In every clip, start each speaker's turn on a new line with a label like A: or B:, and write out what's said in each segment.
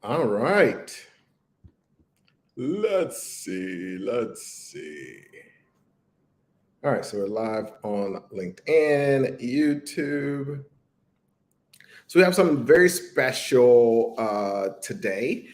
A: All right. Let's see. Let's see. All right. So we're live on LinkedIn, YouTube. So we have something very special today.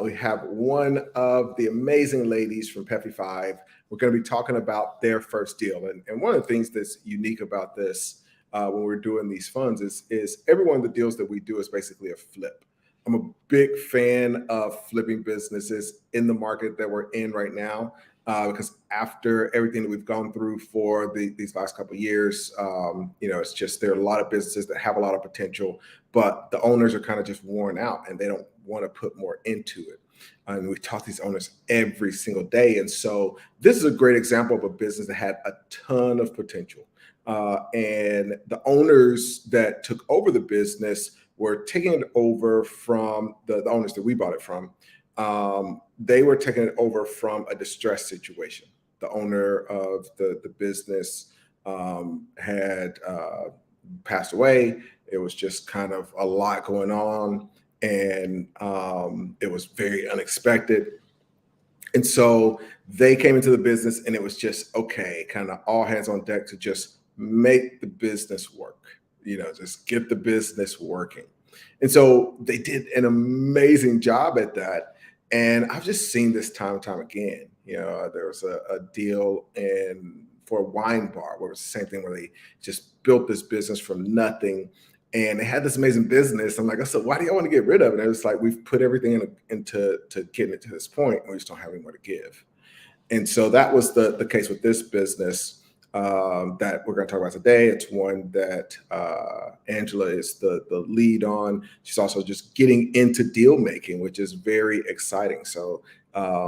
A: We have one of the amazing ladies from Peppy Five. We're going to be talking about their first deal. And one of the things that's unique about this when we're doing these funds is every one of the deals that we do is basically a flip. I'm a big fan of flipping businesses in the market that we're in right now. Because after everything that we've gone through for these last couple of years, it's just there are a lot of businesses that have a lot of potential, but the owners are kind of just worn out and they don't want to put more into it. And we talk to these owners every single day. And so this is a great example of a business that had a ton of potential. And the owners that took over the business were taking it over from the owners that we bought it from. They were taking it over from a distressed situation. The owner of the business had passed away. It was just kind of a lot going on, and it was very unexpected. And so they came into the business, and it was just okay, kind of all hands on deck to just make the business work. Just get the business working. And so they did an amazing job at that. And I've just seen this time and time again. There was a deal for a wine bar where it was the same thing where they just built this business from nothing. And they had this amazing business. I'm like, I said, why do y'all want to get rid of it? And it was like, we've put everything into getting it to this point, and we just don't have any more to give. And so that was the case with this business that we're going to talk about today. It's one that Angela is the lead on. She's also just getting into deal making, which is very exciting. So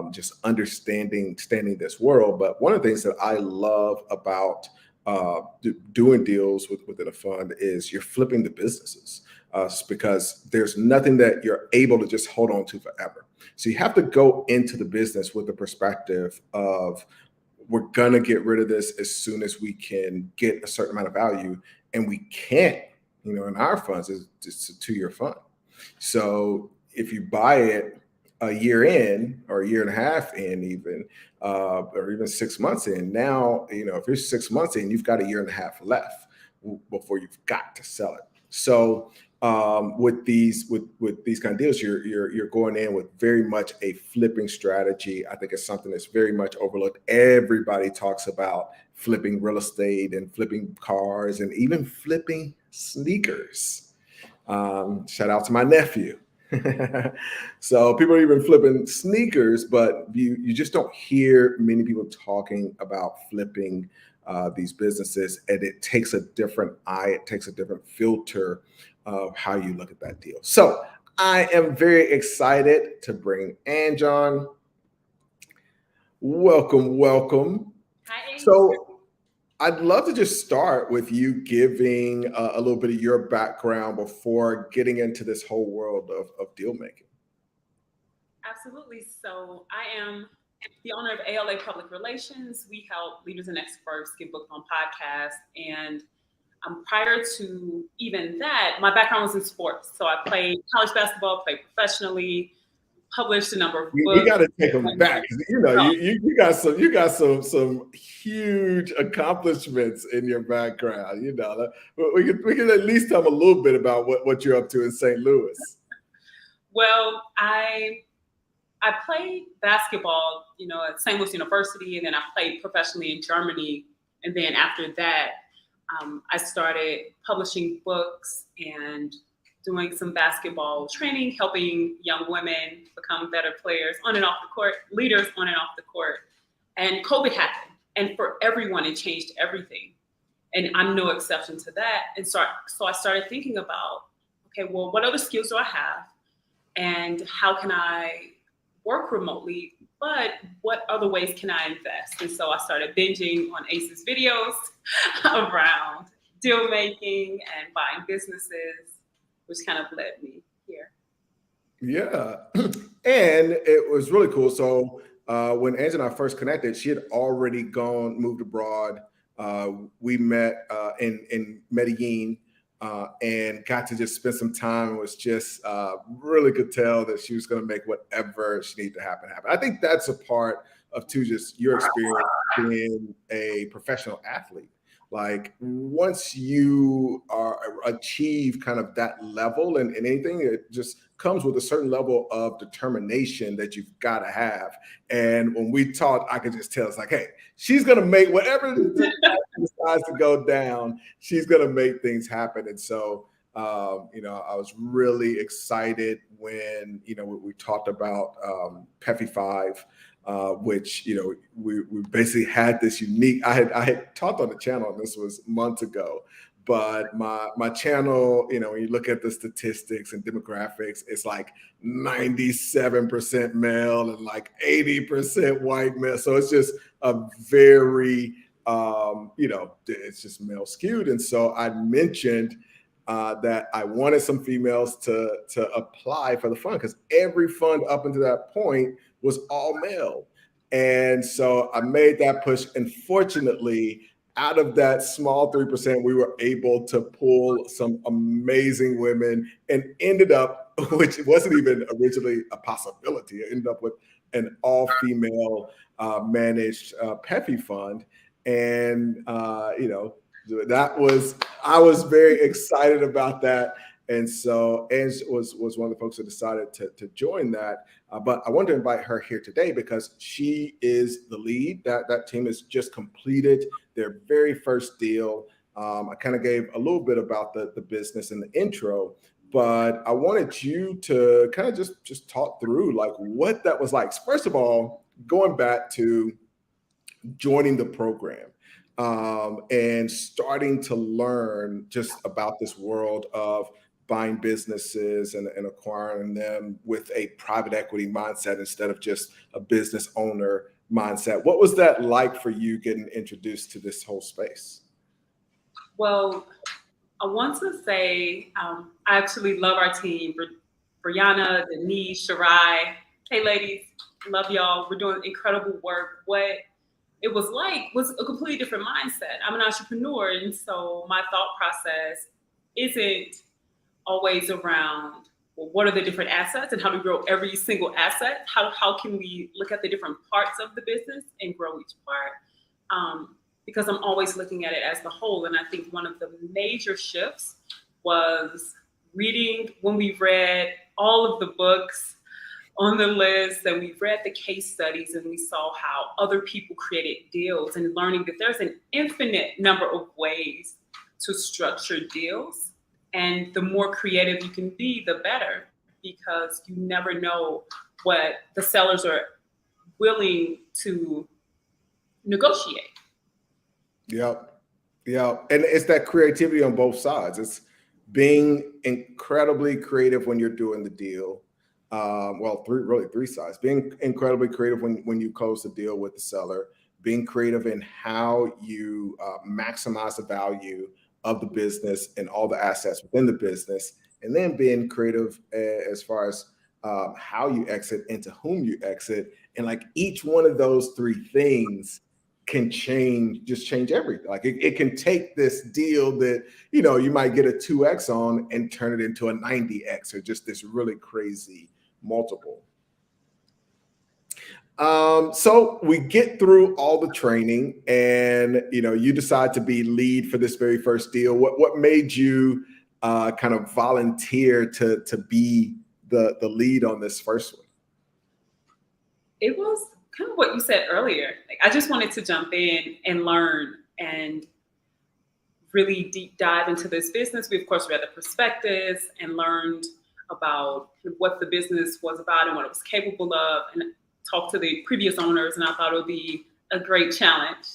A: just understanding this world. But one of the things that I love about doing deals within a fund is you're flipping the businesses because there's nothing that you're able to just hold on to forever. So you have to go into the business with the perspective of, we're going to get rid of this as soon as we can get a certain amount of value. And we can't, in our funds, it's a 2-year fund. So if you buy it a year in or a year and a half in even, or even 6 months in, now, if you're 6 months in, you've got a year and a half left before you've got to sell it. So with these kind of deals, you're going in with very much a flipping strategy. I think it's something that's very much overlooked. Everybody talks about flipping real estate and flipping cars and even flipping sneakers. Shout out to my nephew. So people are even flipping sneakers, but you just don't hear many people talking about flipping these businesses, and it takes a different eye, it takes a different filter of how you look at that deal. So I am very excited to bring Ange on. Welcome.
B: Hi.
A: So I'd love to just start with you giving a little bit of your background before getting into this whole world of deal making.
B: Absolutely. So I am the owner of ALA Public Relations. We help leaders and experts get booked on podcasts. And prior to even that, my background was in sports. So I played college basketball, played professionally, published a number of books.
A: We got to take them back. You got some huge accomplishments in your background. We can at least tell them a little bit about what you're up to in St. Louis.
B: Well, I played basketball, at St. Louis University, and then I played professionally in Germany. And then after that, I started publishing books and doing some basketball training, helping young women become better players on and off the court, leaders on and off the court. And COVID happened. And for everyone, it changed everything. And I'm no exception to that. And so I started thinking about, okay, well, what other skills do I have? And how can I work remotely? But what other ways can I invest? And so I started binging on Ace's videos around deal making and buying businesses, which kind of led me here.
A: Yeah. And it was really cool. So when Ange and I first connected, she had already moved abroad. We met in Medellin. and got to just spend some time. It was just really could tell that she was going to make whatever she needed to happen. I think that's a part of too, just your experience being a professional athlete. Like once you achieve kind of that level and anything, it just comes with a certain level of determination that you've got to have. And when we talked, I could just tell it's like, hey, she's going to make whatever decides to go down, she's going to make things happen. And so, I was really excited when, we talked about PEFI 5, which, we basically had this unique, I had talked on the channel, and this was months ago, but my channel, when you look at the statistics and demographics, it's like 97% male and like 80% white male. So it's just a very, it's just male skewed. And so I mentioned that I wanted some females to apply for the fund, because every fund up until that point was all male. And so I made that push. And fortunately, out of that small 3%, we were able to pull some amazing women and ended up, which wasn't even originally a possibility, it ended up with an all-female managed PEFI fund. And, I was very excited about that. And so Ange was one of the folks that decided to join that. But I wanted to invite her here today because she is the lead. That team has just completed their very first deal. I kind of gave a little bit about the business in the intro, but I wanted you to kind of just talk through like what that was like. First of all, going back to joining the program. And starting to learn just about this world of buying businesses and acquiring them with a private equity mindset instead of just a business owner mindset. What was that like for you getting introduced to this whole space?
B: Well, I want to say I actually love our team. Brianna, Denise, Shirai. Hey, ladies, love y'all. We're doing incredible work. What it was a completely different mindset. I'm an entrepreneur, and so my thought process isn't always around, well, what are the different assets and how to grow every single asset? How can we look at the different parts of the business and grow each part? Because I'm always looking at it as the whole. And I think one of the major shifts was reading, when we read all of the books on the list, and we read the case studies, and we saw how other people created deals, and learning that there's an infinite number of ways to structure deals. And the more creative you can be, the better, because you never know what the sellers are willing to negotiate.
A: Yep. And it's that creativity on both sides. It's being incredibly creative when you're doing the deal. Three sides. Being incredibly creative when you close the deal with the seller, being creative in how you maximize the value of the business and all the assets within the business, and then being creative as far as how you exit and to whom you exit. And like each one of those three things can change everything. Like it can take this deal that, you might get a 2X on and turn it into a 90X, or just this really crazy multiple. So we get through all the training, and you decide to be lead for this very first deal. What made you kind of volunteer to be the lead on this first one?
B: It was kind of what you said earlier. Like, I just wanted to jump in and learn and really deep dive into this business. We of course read the prospectus and learned about what the business was about and what it was capable of, and talked to the previous owners. And I thought it would be a great challenge,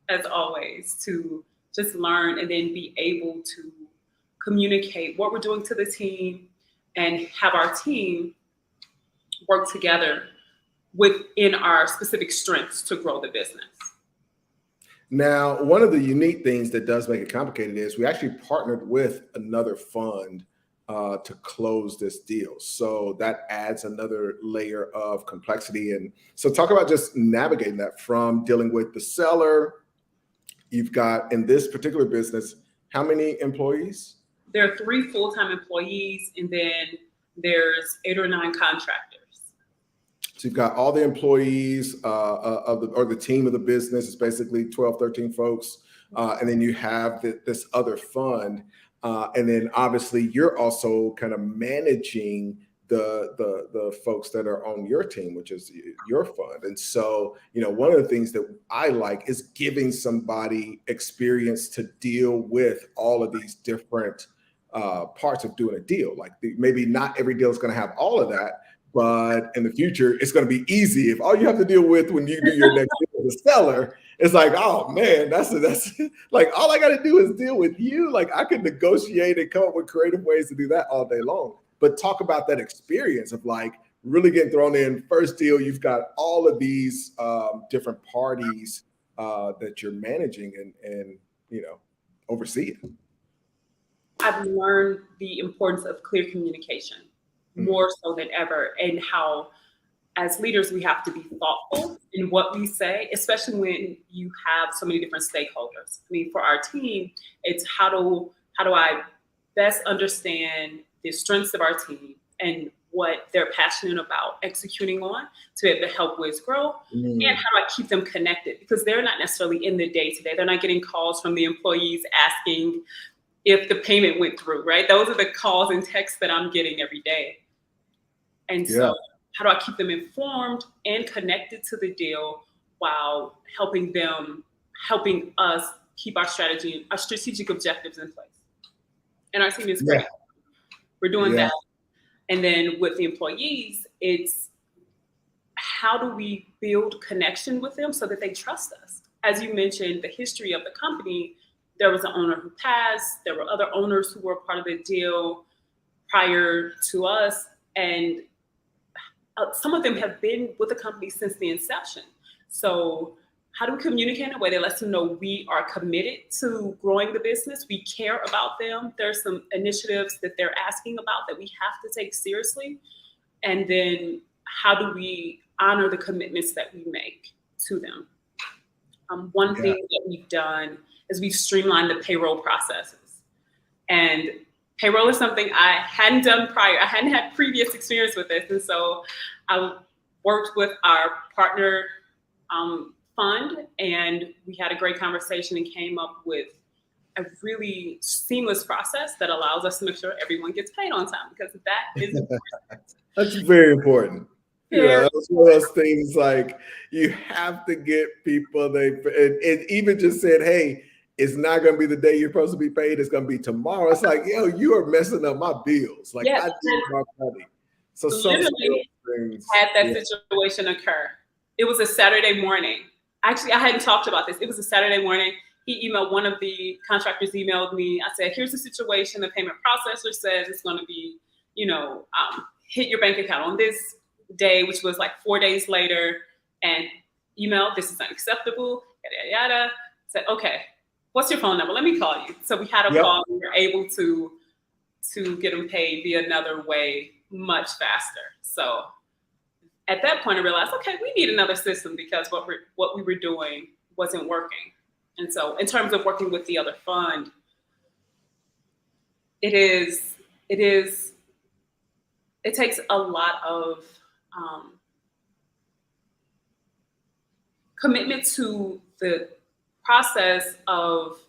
B: as always, to just learn and then be able to communicate what we're doing to the team and have our team work together within our specific strengths to grow the business.
A: Now, one of the unique things that does make it complicated is we actually partnered with another fund to close this deal. So that adds another layer of complexity. And so talk about just navigating that from dealing with the seller. You've got, in this particular business, how many employees?
B: there are 3 full-time employees, and then there's 8 or 9 contractors.
A: So you've got all the employees or the team of the business. It's basically 12, 13 folks. And then you have this other fund. And then obviously you're also kind of managing the folks that are on your team, which is your fund. And so, one of the things that I like is giving somebody experience to deal with all of these different parts of doing a deal. Like maybe not every deal is going to have all of that, but in the future, it's going to be easy. If all you have to deal with when you do your next deal as a seller, it's like, oh man, that's like all I got to do is deal with you. Like I could negotiate and come up with creative ways to do that all day long. But talk about that experience of like really getting thrown in. First deal, you've got all of these different parties that you're managing and overseeing.
B: I've learned the importance of clear communication more so than ever, and how as leaders we have to be thoughtful in what we say, especially when you have so many different stakeholders. I mean, for our team, it's how do I best understand the strengths of our team and what they're passionate about executing on to be able to help Wiz grow, and how do I keep them connected, because they're not necessarily in the day-to-day. They're not getting calls from the employees asking if the payment went through, right? Those are the calls and texts that I'm getting every day. And so how do I keep them informed and connected to the deal while helping us keep our strategic objectives in place? And our team is great. We're doing that. And then with the employees, it's how do we build connection with them so that they trust us? As you mentioned, the history of the company, there was an owner who passed. There were other owners who were part of the deal prior to us. And some of them have been with the company since the inception. So how do we communicate in a way that lets them know we are committed to growing the business? We care about them. There's some initiatives that they're asking about that we have to take seriously. And then how do we honor the commitments that we make to them? One thing that we've done is we've streamlined the payroll processes. And payroll is something I hadn't done prior. I hadn't had previous experience with this. And so I worked with our partner fund, and we had a great conversation and came up with a really seamless process that allows us to make sure everyone gets paid on time, because that is important.
A: That's very important. That's one of those things, like you have to get people, it even just said, hey, it's not going to be the day you're supposed to be paid. It's going to be tomorrow. It's like, you are messing up my bills. Like I need my money. So
B: literally had that situation occur. It was a Saturday morning. Actually, I hadn't talked about this. It was a Saturday morning. He emailed, one of the contractors emailed me. I said, here's the situation. The payment processor says it's going to be, hit your bank account on this day, which was like 4 days later, and email, this is unacceptable, yada, yada, yada. Said, okay, what's your phone number? Let me call you. So we had a call. We were able to get them paid via another way much faster. So at that point, I realized, okay, we need another system, because what we were doing wasn't working. And so in terms of working with the other fund, it takes a lot of commitment to the process of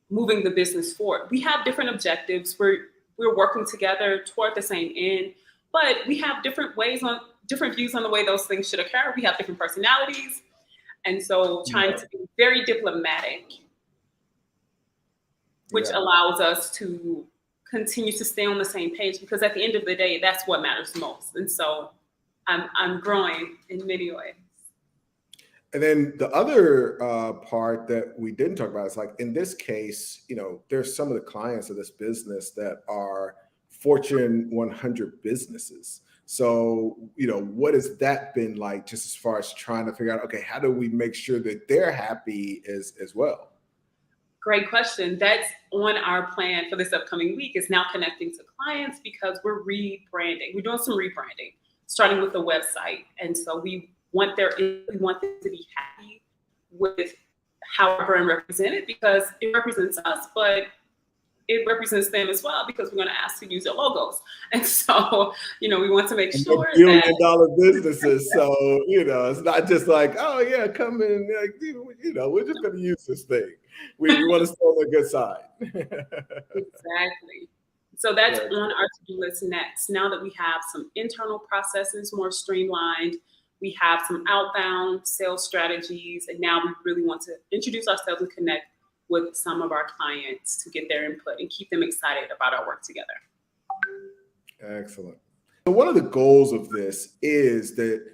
B: moving the business forward. We have different objectives. We're working together toward the same end, but we have different views on the way those things should occur. We have different personalities. And so trying to be very diplomatic, which allows us to continue to stay on the same page, because at the end of the day, that's what matters most. And so I'm growing in many ways.
A: And then the other part that we didn't talk about is, like, in this case, there's some of the clients of this business that are Fortune 100 businesses. So, what has that been like, just as far as trying to figure out, okay, how do we make sure that they're happy as well?
B: Great question. That's on our plan for this upcoming week, is now connecting to clients, because we're rebranding. We're doing some rebranding, starting with the website. And so we want them to be happy with how our brand represented, because it represents us, but it represents them as well because we're going to ask to use their logos. And so, we want to make
A: And they're
B: sure that
A: billion-dollar businesses, so it's not just like, oh yeah, come in, like, we're just going to use this thing. We want to stay on the good side.
B: exactly. So that's
A: Yeah.
B: on our to-do list next. Now that we have some internal processes more streamlined, we have some outbound sales strategies, and now we really want to introduce ourselves and connect with some of our clients to get their input and keep them excited about our work together.
A: Excellent. So one of the goals of this is that,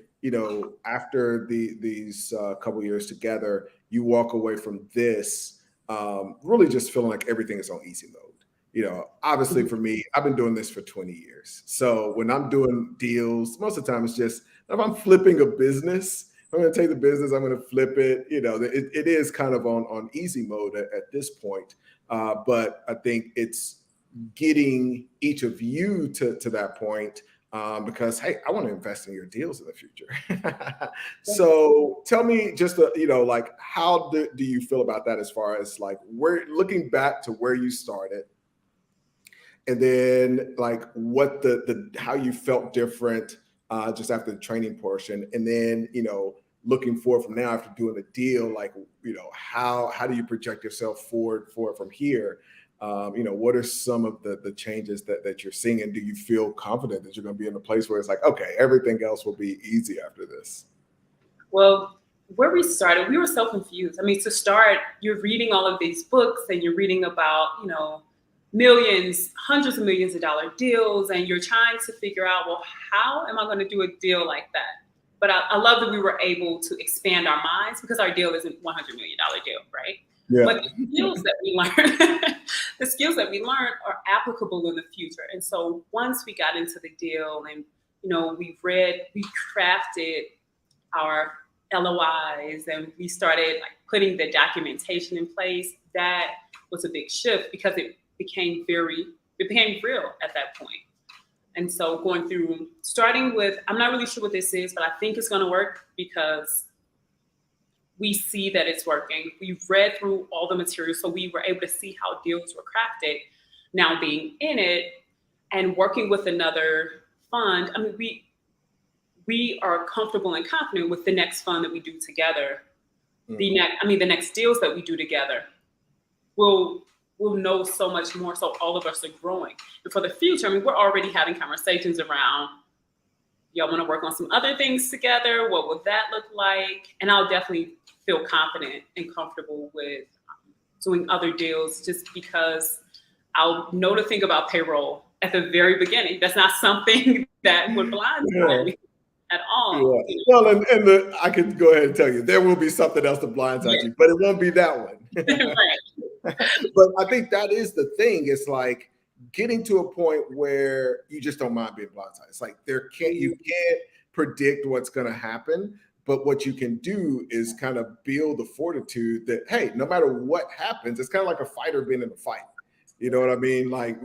A: after these couple years together, you walk away from this really just feeling like everything is on easy mode. Obviously for me, I've been doing this for 20 years. So when I'm doing deals, most of the time it's just, if I'm flipping a business, I'm going to take the business, I'm going to flip it. It is kind of on easy mode at this point. But I think it's getting each of you to that point because, hey, I want to invest in your deals in the future. So tell me just, like, how do you feel about that as far as like looking back to where you started? And then like what how you felt different just after the training portion. And then, looking forward from now after doing a deal, like, how do you project yourself forward from here? What are some of the changes that you're seeing? And do you feel confident that you're going to be in a place where it's like, okay, everything else will be easy after this?
B: Well, where we started, we were so confused. I mean, to start, you're reading all of these books and you're reading about, millions, hundreds of millions of dollar deals, and you're trying to figure out, well, how am I going to do a deal like that? But I love that we were able to expand our minds because our deal isn't $100 million deal, right?
A: Yeah.
B: But the skills that we learned, the skills that we learned are applicable in the future. And so once we got into the deal and, we crafted our LOIs and we started like putting the documentation in place, that was a big shift because it became real at that point. And so starting with, I'm not really sure what this is, but I think it's going to work because we see that it's working. We've read through all the materials, so we were able to see how deals were crafted. Now being in it and working with another fund, I mean, we are comfortable and confident with the next fund that we do together. The next deals that we do together, we'll know so much more. So all of us are growing. And for the future, I mean, we're already having conversations around, y'all want to work on some other things together? What would that look like? And I'll definitely feel confident and comfortable with doing other deals just because I'll know to think about payroll at the very beginning. That's not something that would blindside me at all.
A: Yeah. Well, and I could go ahead and tell you, there will be something else to blindside you, but it won't be that one.
B: Right.
A: But I think that is the thing. It's like getting to a point where you just don't mind being blindsided. It's like you can't predict what's going to happen, but what you can do is kind of build the fortitude that, hey, no matter what happens, it's kind of like a fighter being in a fight. You know what I mean? Like,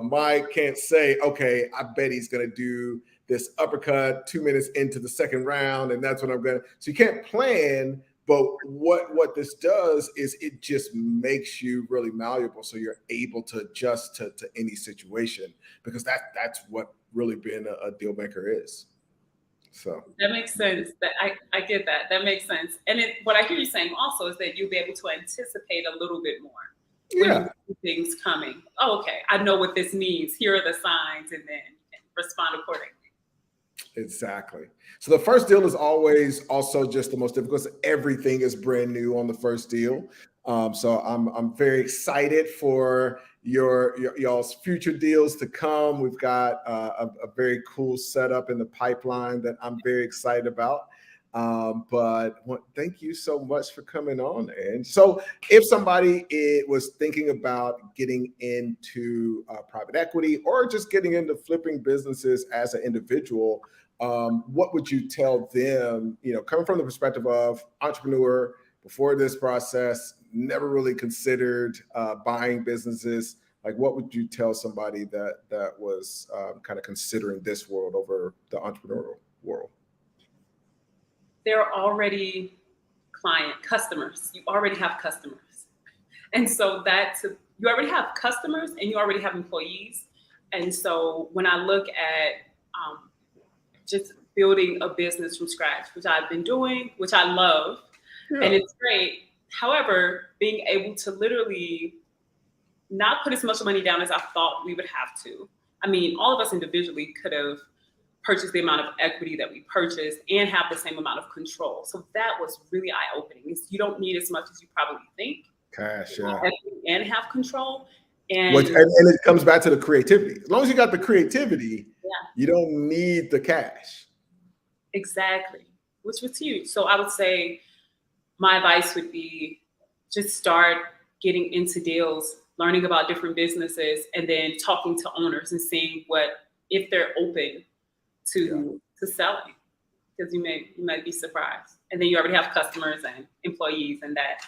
A: Mike can't say, okay, I bet he's going to do this uppercut 2 minutes into the second round, and that's what I'm going to. So you can't plan. But what this does is it just makes you really malleable, so you're able to adjust to any situation, because that's what really being a deal maker is. So
B: that makes sense. That I get that. That makes sense. And what I hear you saying also is that you'll be able to anticipate a little bit more.
A: Yeah.
B: When you see things coming. Oh, okay, I know what this means. Here are the signs, and then respond accordingly.
A: Exactly. So the first deal is always also just the most difficult. Everything is brand new on the first deal. So I'm very excited for y'all's future deals to come. We've got a very cool setup in the pipeline that I'm very excited about. But thank you so much for coming on. And so if somebody was thinking about getting into private equity or just getting into flipping businesses as an individual, what would you tell them, coming from the perspective of entrepreneur before this process, never really considered buying businesses? Like, what would you tell somebody that was kind of considering this world over the entrepreneurial world?
B: They're already customers. You already have customers. And so you already have customers and you already have employees. And so when I look at just building a business from scratch, which I've been doing, which I love, and
A: Yeah.
B: it's great. However, being able to literally not put as much money down as I thought we would have to. I mean, all of us individually could have purchased the amount of equity that we purchased and have the same amount of control. So that was really eye-opening. You don't need as much as you probably think.
A: Cash,
B: to have
A: yeah.
B: equity and have control. And
A: And it comes back to the creativity. As long as you got the creativity,
B: yeah,
A: you don't need the cash.
B: exactly, which was huge. So I would say my advice would be just start getting into deals, learning about different businesses, and then talking to owners and seeing if they're open to selling, because you might be surprised. And then you already have customers and employees, and that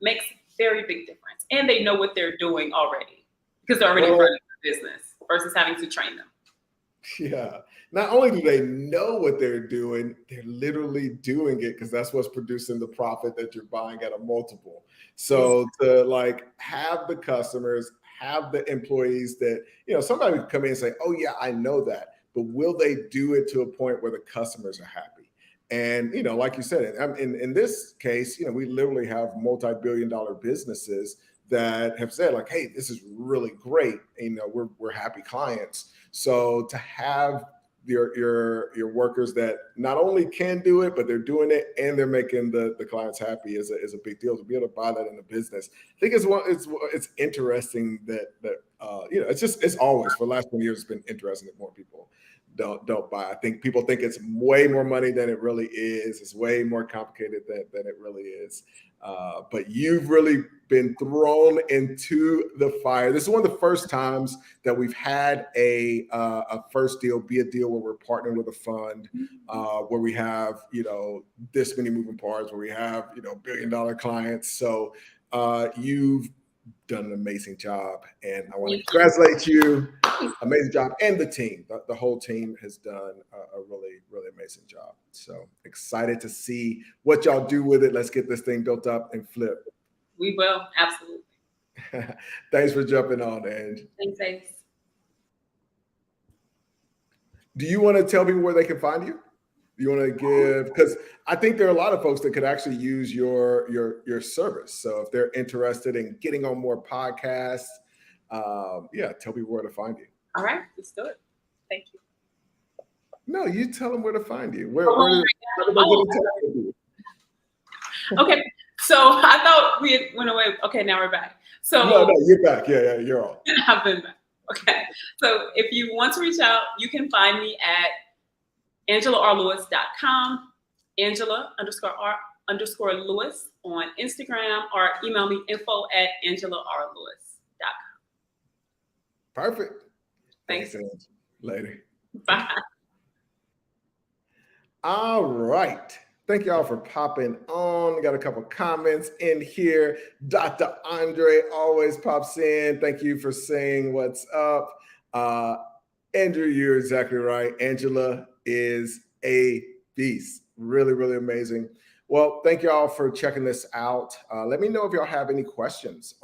B: makes a very big difference. And they know what they're doing already because they're already running the business versus having to train them.
A: Yeah. Not only do they know what they're doing, they're literally doing it because that's what's producing the profit that you're buying at a multiple. So to like have the customers, have the employees that, somebody could come in and say, oh yeah, I know that, but will they do it to a point where the customers are happy? And, like you said, in this case, we literally have multi-billion-dollar businesses that have said like, hey, this is really great. We're happy clients. So to have your workers that not only can do it, but they're doing it and they're making the clients happy is a big deal. To be able to buy that in a business, I think it's interesting that it's always for the last 20 years it's been interesting that more people don't buy. I think people think it's way more money than it really is. It's way more complicated than it really is. But you've really been thrown into the fire. This is one of the first times that we've had a first deal be a deal where we're partnering with a fund, where we have, this many moving parts, where we have, $1 billion clients. So you've done an amazing job, and I want to congratulate you. Amazing job. And the team, the whole team has done a really, really amazing job. So excited to see what y'all do with it. Let's get this thing built up and flip.
B: We will, absolutely.
A: Thanks for jumping on, Ange.
B: Thanks, Ace.
A: Do you want to tell people where they can find you? You want to give, because I think there are a lot of folks that could actually use your service. So if they're interested in getting on more podcasts, tell people where to find you.
B: All right, let's do it. Thank you.
A: No, you tell them where to find you.
B: Okay, so I thought we had went away. Okay, now we're back. So
A: no, you're back. Yeah, you're on.
B: I've been back. Okay, so if you want to reach out, you can find me at AngelaRLewis.com, Angela_R_Lewis on Instagram, or email me info@AngelaRLewis.com.
A: Perfect.
B: Thanks.
A: Later.
B: Bye.
A: All right. Thank y'all for popping on. Got a couple comments in here. Dr. Andre always pops in. Thank you for saying what's up. Andrew, you're exactly right. Angela is a beast. Really, really amazing. Well, thank you all for checking this out. Let me know if y'all have any questions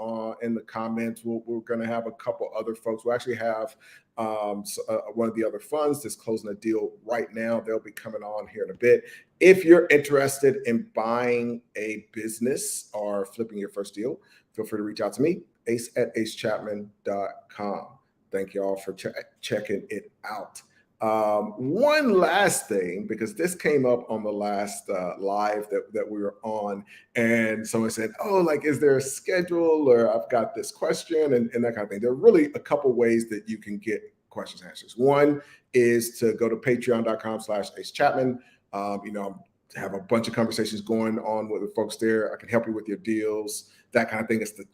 A: in the comments. We're going to have a couple other folks. We actually have one of the other funds that's closing a deal right now. They'll be coming on here in a bit. If you're interested in buying a business or flipping your first deal, feel free to reach out to me, ace@acechapman.com. Thank you all for checking it out. One last thing, because this came up on the last live that we were on, and someone said, oh, like, is there a schedule, or I've got this question and that kind of thing. There are really a couple ways that you can get questions and answers. One is to go to patreon.com/acechapman. I have a bunch of conversations going on with the folks there. I can help you with your deals, that kind of thing. It's the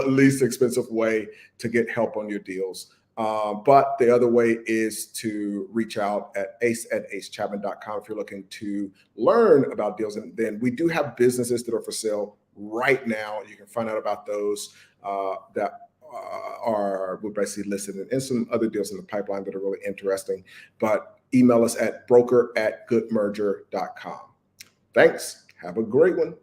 A: least expensive way to get help on your deals. But the other way is to reach out at ace@acechapman.com if you're looking to learn about deals. And then we do have businesses that are for sale right now. You can find out about those that we're basically listed, and some other deals in the pipeline that are really interesting. But email us at broker@goodmerger.com. Thanks. Have a great one.